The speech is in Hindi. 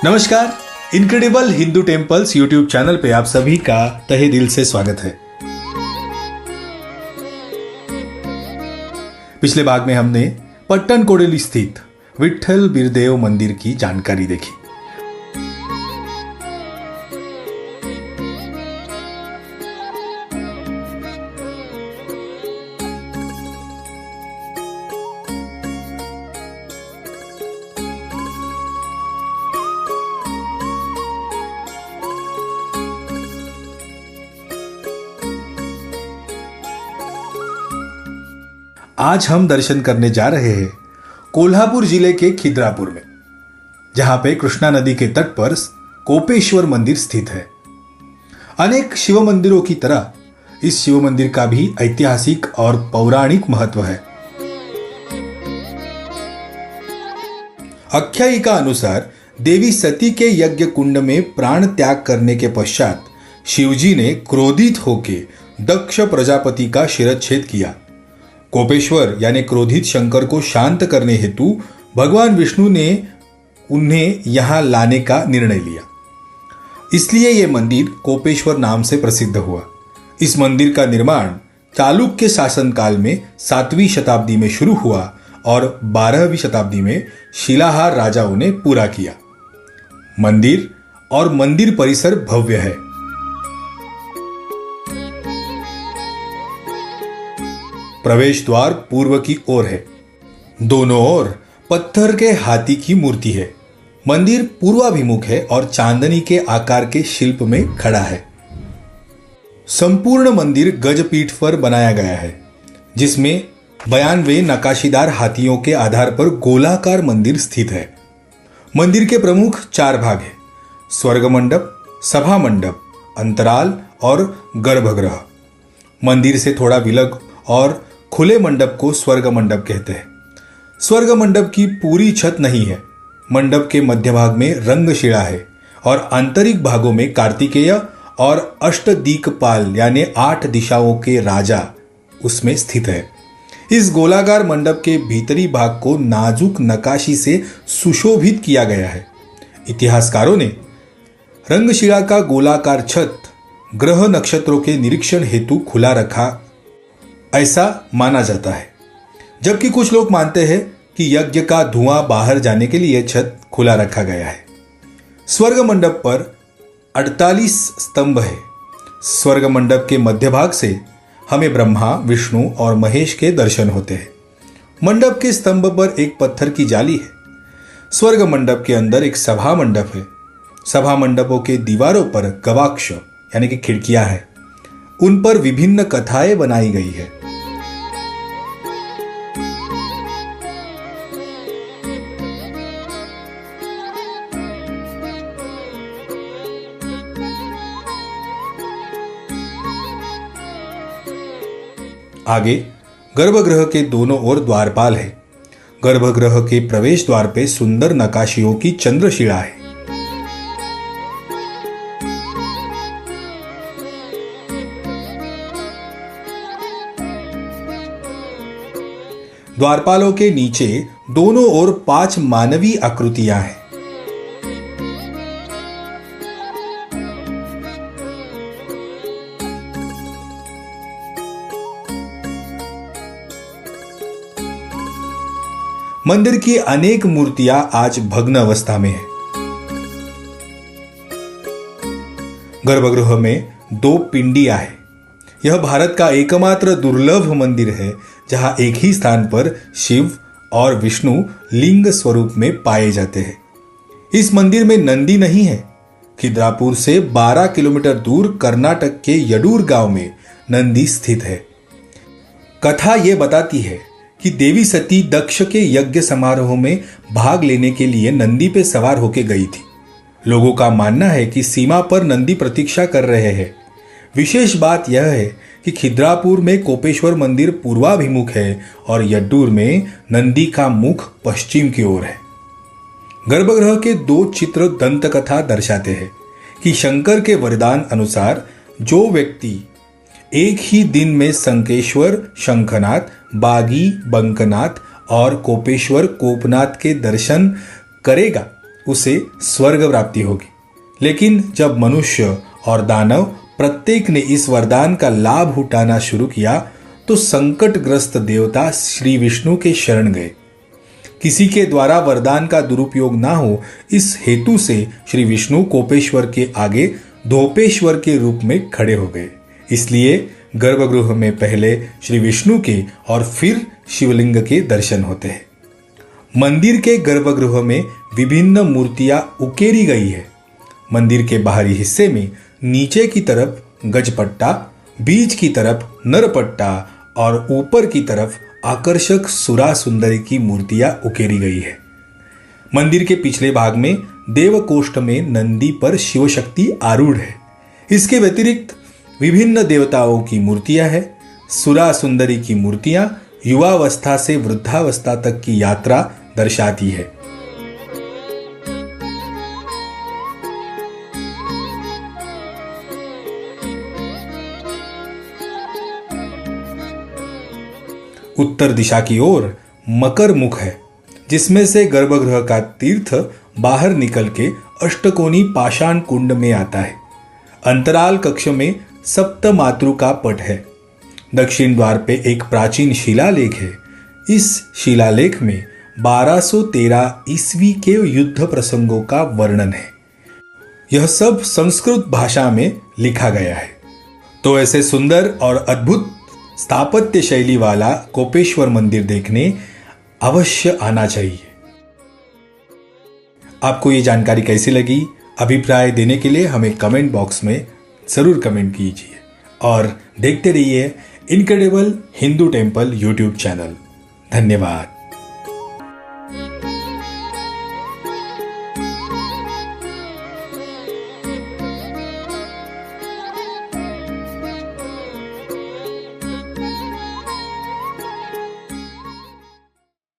नमस्कार, incredible Hindu temples YouTube channel पे आप सभी का तहे दिल से स्वागत है। पिछले भाग में हमने पट्टन कोडली स्थित विट्ठल बिरदेव मंदिर की जानकारी देखी। आज हम दर्शन करने जा रहे हैं कोल्हापुर जिले के खिद्रापुर में, जहां पे कृष्णा नदी के तट पर कोपेश्वर मंदिर स्थित है। अनेक शिव मंदिरों की तरह इस शिव मंदिर का भी ऐतिहासिक और पौराणिक महत्व है। आख्यायिका अनुसार देवी सती के यज्ञ कुंड में प्राण त्याग करने के पश्चात शिवजी ने क्रोधित होकर दक्ष प्रजापति का शिरच्छेद किया। कोपेश्वर यानी क्रोधित शंकर को शांत करने हेतु भगवान विष्णु ने उन्हें यहां लाने का निर्णय लिया, इसलिए यह मंदिर कोपेश्वर नाम से प्रसिद्ध हुआ। इस मंदिर का निर्माण चालुक्य शासनकाल में 7वीं शताब्दी में शुरू हुआ और 12वीं शताब्दी में शिलाहार राजाओं ने पूरा किया। मंदिर और मंदिर परिसर भव्य है। प्रवेश द्वार पूर्व की ओर है। दोनों ओर पत्थर के हाथी की मूर्ति है। मंदिर पूर्वाभिमुख है और चांदनी के आकार के शिल्प में खड़ा है। संपूर्ण मंदिर गजपीठ पर बनाया गया है, जिसमें 92 नकाशीदार हाथियों के आधार पर गोलाकार मंदिर स्थित है। मंदिर के प्रमुख 4 भाग हैं: स्वर्ग मंडप, सभा मंडप, अंतराल और गर्भगृह। मंदिर से थोड़ा विलग और खुले मंडप को स्वर्ग मंडप कहते हैं। स्वर्ग मंडप की पूरी छत नहीं है। मंडप के मध्य भाग में रंगशिला है और आंतरिक भागों में कार्तिकेय और अष्टदिक्पाल यानी 8 दिशाओं के राजा उसमें स्थित है। इस गोलाकार मंडप के भीतरी भाग को नाजुक नक्काशी से सुशोभित किया गया है। इतिहासकारों ने रंगशिला का गोलाकार छत ग्रह नक्षत्रों के निरीक्षण हेतु खुला रखा ऐसा माना जाता है, जबकि कुछ लोग मानते हैं कि यज्ञ का धुआं बाहर जाने के लिए छत खुला रखा गया है। स्वर्ग मंडप पर 48 स्तंभ है। स्वर्ग मंडप के मध्य भाग से हमें ब्रह्मा, विष्णु और महेश के दर्शन होते हैं। मंडप के स्तंभ पर एक पत्थर की जाली है। स्वर्ग मंडप के अंदर एक सभा मंडप है। सभा मंडपों के दीवारों पर गवाक्ष यानी कि खिड़कियां हैं। उन पर विभिन्न कथाएं बनाई गई है। आगे गर्भगृह के दोनों ओर द्वारपाल है। गर्भगृह के प्रवेश द्वार पे सुंदर नक्काशियों की चंद्रशिला है। द्वारपालों के नीचे दोनों ओर 5 मानवीय आकृतियां हैं। मंदिर की अनेक मूर्तियां आज भग्न अवस्था में है। गर्भगृह में 2 पिंडियां हैं। यह भारत का एकमात्र दुर्लभ मंदिर है जहां एक ही स्थान पर शिव और विष्णु लिंग स्वरूप में पाए जाते हैं। इस मंदिर में नंदी नहीं है। खिद्रापुर से 12 किलोमीटर दूर कर्नाटक के यडूर गांव में नंदी स्थित है। कथा यह बताती है कि देवी सती दक्ष के यज्ञ समारोह में भाग लेने के लिए नंदी पे सवार होकर गई थी। लोगों का मानना है कि सीमा पर नंदी प्रतीक्षा कर रहे हैं। विशेष बात यह है कि खिद्रापुर में कोपेश्वर मंदिर पूर्वाभिमुख है और यड्डूर में नंदी का मुख पश्चिम की ओर है। गर्भगृह के 2 चित्र दंत कथा दर्शाते हैं कि शंकर के वरदान अनुसार जो व्यक्ति एक ही दिन में शंकेश्वर शंखनाथ, बागी बंकनाथ और कोपेश्वर कोपनाथ के दर्शन करेगा उसे स्वर्ग प्राप्ति होगी। लेकिन जब मनुष्य और दानव प्रत्येक ने इस वरदान का लाभ उठाना शुरू किया तो संकटग्रस्त देवता श्री विष्णु के शरण गए। किसी के द्वारा वरदान का दुरुपयोग ना हो, इस हेतु से श्री विष्णु कोपेश्वर के आगे धोपेश्वर के रूप में खड़े हो गए। इसलिए गर्भगृह में पहले श्री विष्णु के और फिर शिवलिंग के दर्शन होते हैं। मंदिर के गर्भगृह में विभिन्न मूर्तियां उकेरी गई है। मंदिर के बाहरी हिस्से में नीचे की तरफ गजपट्टा, बीच की तरफ नरपट्टा और ऊपर की तरफ आकर्षक सुरा सुंदरी की मूर्तियां उकेरी गई है। मंदिर के पिछले भाग में देवकोष्ठ में नंदी पर शिवशक्ति आरूढ़ है। इसके व्यतिरिक्त विभिन्न देवताओं की मूर्तियां हैं। सुरा सुंदरी की मूर्तियां युवावस्था से वृद्धावस्था तक की यात्रा दर्शाती है। उत्तर दिशा की ओर मकर मुख है, जिसमें से गर्भगृह का तीर्थ बाहर निकल के अष्टकोणी पाषाण कुंड में आता है। अंतराल कक्ष में सप्त मातृ का पट है। दक्षिण द्वार पे एक प्राचीन शिलालेख है। इस शिलालेख में 1213 ईस्वी के युद्ध प्रसंगों का वर्णन है। यह सब संस्कृत भाषा में लिखा गया है। तो ऐसे सुंदर और अद्भुत स्थापत्य शैली वाला कोपेश्वर मंदिर देखने अवश्य आना चाहिए। आपको ये जानकारी कैसी लगी? अभिप्राय देने के लिए हमें कमेंट बॉक्स में जरूर कमेंट कीजिए और देखते रहिए incredible Hindu temple YouTube channel. धन्यवाद।